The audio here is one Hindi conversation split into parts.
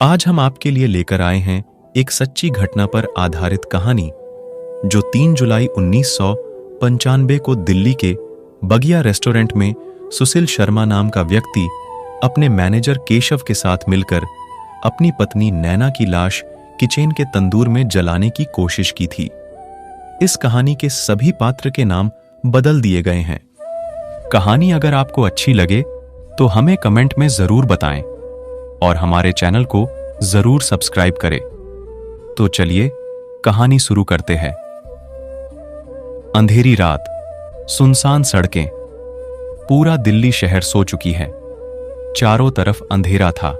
आज हम आपके लिए लेकर आए हैं एक सच्ची घटना पर आधारित कहानी जो 3 जुलाई 1995 को दिल्ली के बगिया रेस्टोरेंट में सुशील शर्मा नाम का व्यक्ति अपने मैनेजर केशव के साथ मिलकर अपनी पत्नी नैना की लाश किचन के तंदूर में जलाने की कोशिश की थी। इस कहानी के सभी पात्र के नाम बदल दिए गए हैं। कहानी अगर आपको अच्छी लगे तो हमें कमेंट में जरूर बताएं और हमारे चैनल को जरूर सब्सक्राइब करें। तो चलिए कहानी शुरू करते हैं। अंधेरी रात, सुनसान सड़कें, पूरा दिल्ली शहर सो चुकी है। चारों तरफ अंधेरा था।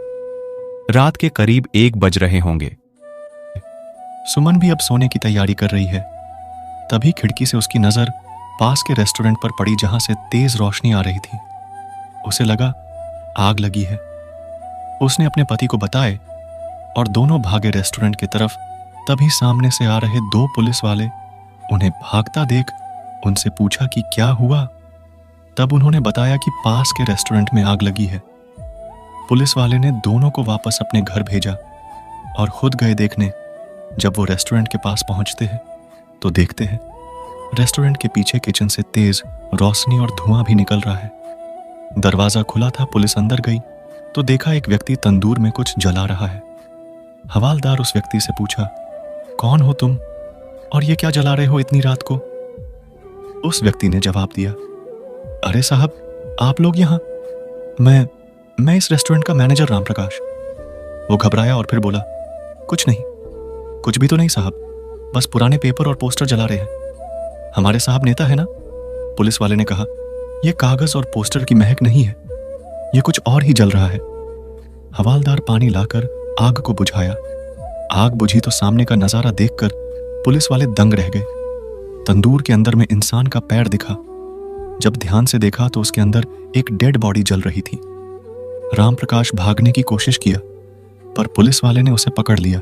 रात के करीब 1 बज रहे होंगे। सुमन भी अब सोने की तैयारी कर रही है। तभी खिड़की से उसकी नजर पास के रेस्टोरेंट पर पड़ी जहां से तेज रोशनी आ रही थी। उसे लगा आग लगी है। उसने अपने पति को बताए और दोनों भागे रेस्टोरेंट की तरफ। तभी सामने से आ रहे 2 पुलिस वाले उन्हें भागता देख उनसे पूछा कि क्या हुआ। तब उन्होंने बताया कि पास के रेस्टोरेंट में आग लगी है। पुलिस वाले ने दोनों को वापस अपने घर भेजा और खुद गए देखने। जब वो रेस्टोरेंट के पास पहुंचते हैं तो देखते हैं रेस्टोरेंट के पीछे किचन से तेज रोशनी और धुआं भी निकल रहा है। दरवाजा खुला था। पुलिस अंदर गई तो देखा एक व्यक्ति तंदूर में कुछ जला रहा है। हवालदार उस व्यक्ति से पूछा, कौन हो तुम और ये क्या जला रहे हो इतनी रात को? उस व्यक्ति ने जवाब दिया, अरे साहब, आप लोग यहाँ? मैं इस रेस्टोरेंट का मैनेजर राम प्रकाश। वो घबराया और फिर बोला, कुछ नहीं, कुछ भी तो नहीं साहब, बस पुराने पेपर और पोस्टर जला रहे हैं। हमारे साहब नेता है ना? पुलिस वाले ने कहा, यह कागज और पोस्टर की महक नहीं है, यह कुछ और ही जल रहा है। हवालदार पानी लाकर आग को बुझाया। आग बुझी तो सामने का नजारा देखकर पुलिस वाले दंग रह गए। तंदूर के अंदर में इंसान का पैर दिखा। जब ध्यान से देखा तो उसके अंदर एक डेड बॉडी जल रही थी। राम प्रकाश भागने की कोशिश किया पर पुलिस वाले ने उसे पकड़ लिया।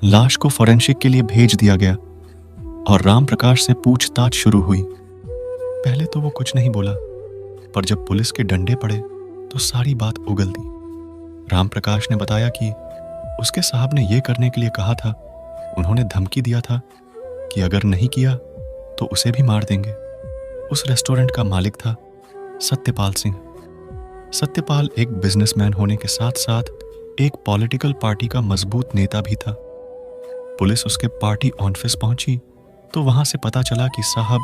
लाश को फॉरेंसिक के लिए भेज दिया गया और राम प्रकाश से पूछताछ शुरू हुई। पहले तो वो कुछ नहीं बोला, पर जब पुलिस के डंडे पड़े तो सारी बात उगल दी। राम प्रकाश ने बताया कि उसके साहब ने यह करने के लिए कहा था। उन्होंने धमकी दिया था कि अगर नहीं किया तो उसे भी मार देंगे। उस रेस्टोरेंट का मालिक था सत्यपाल सिंह। सत्यपाल एक बिजनेसमैन होने के साथ साथ एक पॉलिटिकल पार्टी का मजबूत नेता भी था। पुलिस उसके पार्टी ऑफिस पहुंची तो वहां से पता चला कि साहब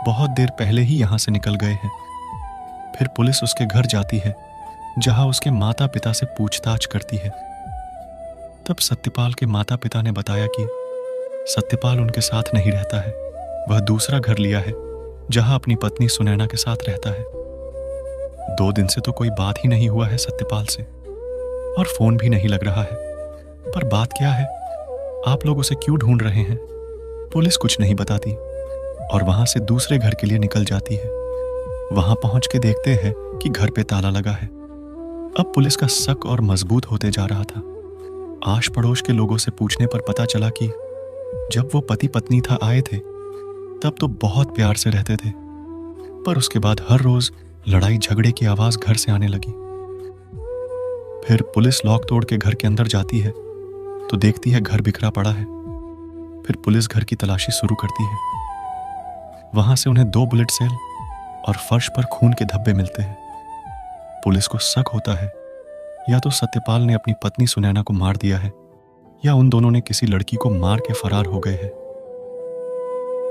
बहुत देर पहले ही यहां से निकल गए हैं। फिर पुलिस उसके घर जाती है जहां उसके माता पिता से पूछताछ करती है। तब सत्यपाल के माता पिता ने बताया कि सत्यपाल उनके साथ नहीं रहता है, वह दूसरा घर लिया है जहां अपनी पत्नी सुनैना के साथ रहता है। 2 दिन से तो कोई बात ही नहीं हुआ है सत्यपाल से और फोन भी नहीं लग रहा है। पर बात क्या है? आप लोग उसे क्यों ढूंढ रहे हैं? पुलिस कुछ नहीं बताती और वहां से दूसरे घर के लिए निकल जाती है। वहां पहुंच के देखते हैं कि घर पे ताला लगा है। अब पुलिस का शक और मजबूत होते जा रहा था। आश पड़ोस के लोगों से पूछने पर पता चला कि जब वो पति पत्नी था आए थे तब तो बहुत प्यार से रहते थे, पर उसके बाद हर रोज लड़ाई झगड़े की आवाज घर से आने लगी। फिर पुलिस लॉक तोड़ के घर के अंदर जाती है तो देखती है घर बिखरा पड़ा है। फिर पुलिस घर की तलाशी शुरू करती है। वहां से उन्हें 2 बुलेट सेल और फर्श पर खून के धब्बे मिलते हैं। पुलिस को शक होता है या तो सत्यपाल ने अपनी पत्नी सुनैना को मार दिया है या उन दोनों ने किसी लड़की को मार के फरार हो गए हैं।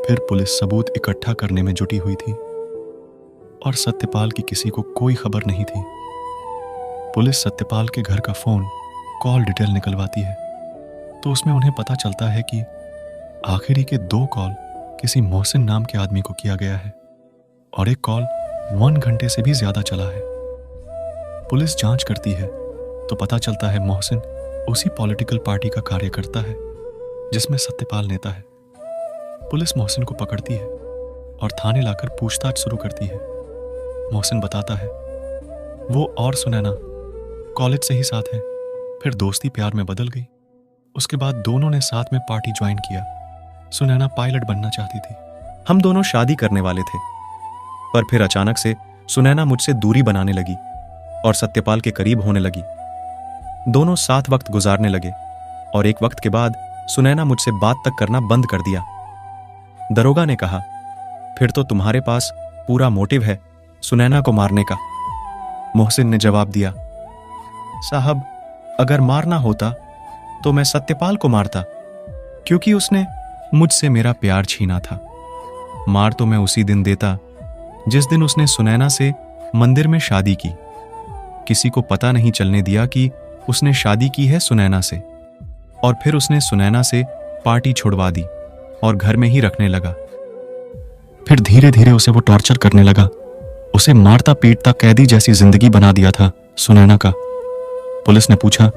फिर पुलिस सबूत इकट्ठा करने में जुटी हुई थी और सत्यपाल की किसी को कोई खबर नहीं थी। पुलिस सत्यपाल के घर का फोन कॉल डिटेल निकलवाती है तो उसमें उन्हें पता चलता है कि आखिरी के 2 कॉल किसी मोहसिन नाम के आदमी को किया गया है और एक कॉल 1 घंटे से भी ज्यादा चला है। पुलिस जांच करती है तो पता चलता है मोहसिन उसी पॉलिटिकल पार्टी का कार्यकर्ता है जिसमें सत्यपाल नेता है। पुलिस मोहसिन को पकड़ती है और थाने लाकर पूछताछ शुरू करती है। मोहसिन बताता है वो और सुनैना कॉलेज से ही साथ हैं, फिर दोस्ती प्यार में बदल गई। उसके बाद दोनों ने साथ में पार्टी ज्वाइन किया। सुनैना पायलट बनना चाहती थी। हम दोनों शादी करने वाले थे, पर फिर अचानक से सुनैना मुझसे दूरी बनाने लगी और सत्यपाल के करीब होने लगी। दोनों साथ वक्त गुजारने लगे और एक वक्त के बाद सुनैना मुझसे बात तक करना बंद कर दिया। दरोगा ने कहा, फिर तो तुम्हारे पास पूरा मोटिव है सुनैना को मारने का। मोहसिन ने जवाब दिया, साहब अगर मारना होता तो मैं सत्यपाल को मारता, क्योंकि उसने मुझसे मेरा प्यार छीना था। मार तो मैं उसी दिन देता जिस दिन उसने सुनैना से मंदिर में शादी की। किसी को पता नहीं चलने दिया कि उसने शादी की है सुनैना से, और फिर उसने सुनैना से पार्टी छुड़वा दी और घर में ही रखने लगा। फिर धीरे धीरे उसे वो टॉर्चर करने लगा। उसे मारता पीटता कैदी जैसी जिंदगी बना दिया था सुनैना का। पुलिस ने पूछा,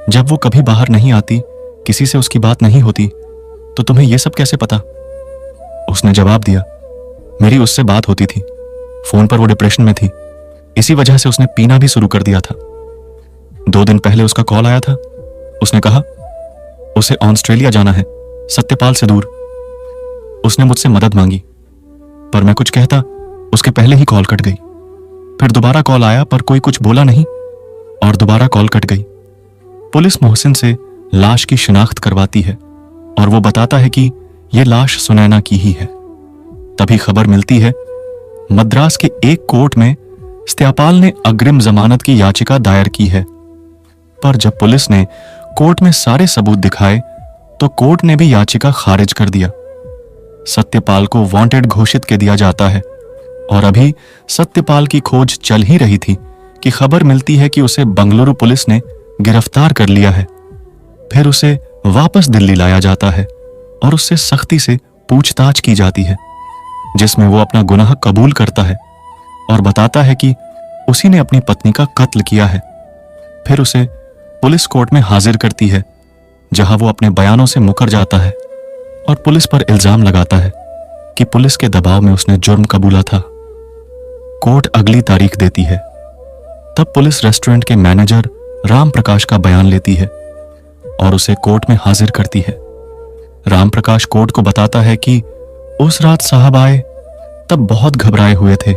जब वो कभी बाहर नहीं आती, किसी से उसकी बात नहीं होती, तो तुम्हें ये सब कैसे पता? उसने जवाब दिया, मेरी उससे बात होती थी, फोन पर वो डिप्रेशन में थी, इसी वजह से उसने पीना भी शुरू कर दिया था। 2 दिन पहले उसका कॉल आया था। उसने कहा उसे ऑस्ट्रेलिया जाना है, सत्यपाल से दूर। उसने मुझसे मदद मांगी, पर मैं कुछ कहता उसके पहले ही कॉल कट गई। फिर दोबारा कॉल आया पर कोई कुछ बोला नहीं और दोबारा कॉल कट गई। पुलिस मोहसिन से लाश की शिनाख्त करवाती है और वो बताता है कि यह लाश सुनैना की ही है। तभी खबर मिलती है मद्रास के एक कोर्ट में सत्यपाल ने अग्रिम जमानत की याचिका दायर की है, पर जब पुलिस ने कोर्ट में सारे सबूत दिखाए तो कोर्ट ने भी याचिका खारिज कर दिया। सत्यपाल को वांटेड घोषित कर दिया जाता है और अभी सत्यपाल की खोज चल ही रही थी कि खबर मिलती है कि उसे बंगलुरु पुलिस ने गिरफ्तार कर लिया है। फिर उसे वापस दिल्ली लाया जाता है और उससे सख्ती से पूछताछ की जाती है, जिसमें वो अपना गुनाह कबूल करता है और बताता है कि उसी ने अपनी पत्नी का कत्ल किया है। फिर उसे पुलिस कोर्ट में हाजिर करती है, जहां वो अपने बयानों से मुकर जाता है और पुलिस पर इल्जाम लगाता है कि पुलिस के दबाव में उसने जुर्म कबूला था। कोर्ट अगली तारीख देती है। तब पुलिस रेस्टोरेंट के मैनेजर राम प्रकाश का बयान लेती है और उसे कोर्ट में हाजिर करती है। राम प्रकाश कोर्ट को बताता है कि उस रात साहब आए तब बहुत घबराए हुए थे।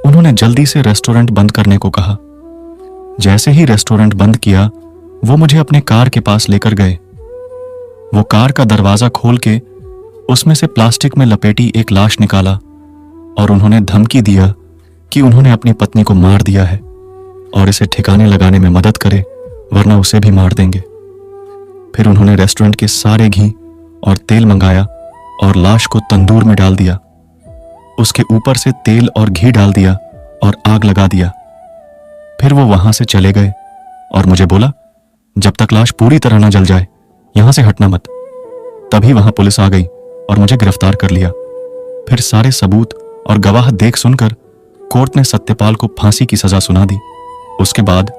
उन्होंने जल्दी से रेस्टोरेंट बंद करने को कहा। जैसे ही रेस्टोरेंट बंद किया, वो मुझे अपने कार के पास लेकर गए। वो कार का दरवाजा खोल के उसमें से प्लास्टिक में लपेटी एक लाश निकाला और उन्होंने धमकी दिया कि उन्होंने अपनी पत्नी को मार दिया है और इसे ठिकाने लगाने में मदद करे, वरना उसे भी मार देंगे। फिर उन्होंने रेस्टोरेंट के सारे घी और तेल मंगाया और लाश को तंदूर में डाल दिया। उसके ऊपर से तेल और घी डाल दिया और आग लगा दिया। फिर वो वहां से चले गए और मुझे बोला, जब तक लाश पूरी तरह ना जल जाए यहां से हटना मत। तभी वहां पुलिस आ गई और मुझे गिरफ्तार कर लिया। फिर सारे सबूत और गवाह देख सुनकर कोर्ट ने सत्यपाल को फांसी की सजा सुना दी। उसके बाद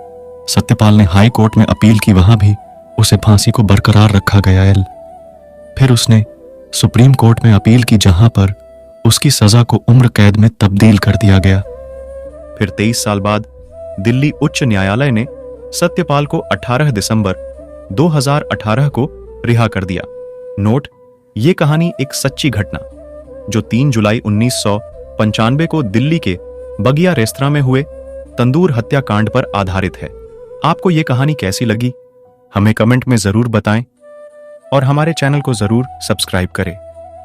सत्यपाल ने हाई कोर्ट में अपील की, वहां भी उसे फांसी को बरकरार रखा गया। फिर उसने सुप्रीम कोर्ट में अपील की, जहां पर उसकी सजा को उम्र कैद में तब्दील कर दिया गया। फिर 23 साल बाद दिल्ली उच्च न्यायालय ने सत्यपाल को 18 दिसंबर 2018 को रिहा कर दिया। नोट, ये कहानी एक सच्ची घटना जो 3 जुलाई 1995 को दिल्ली के बगिया रेस्तरां में हुए तंदूर हत्याकांड पर आधारित है। आपको ये कहानी कैसी लगी हमें कमेंट में जरूर बताएं और हमारे चैनल को जरूर सब्सक्राइब करें।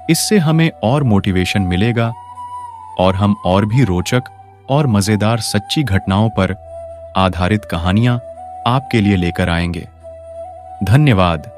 इससे हमें और मोटिवेशन मिलेगा और हम और भी रोचक और मजेदार सच्ची घटनाओं पर आधारित कहानियां आपके लिए लेकर आएंगे। धन्यवाद।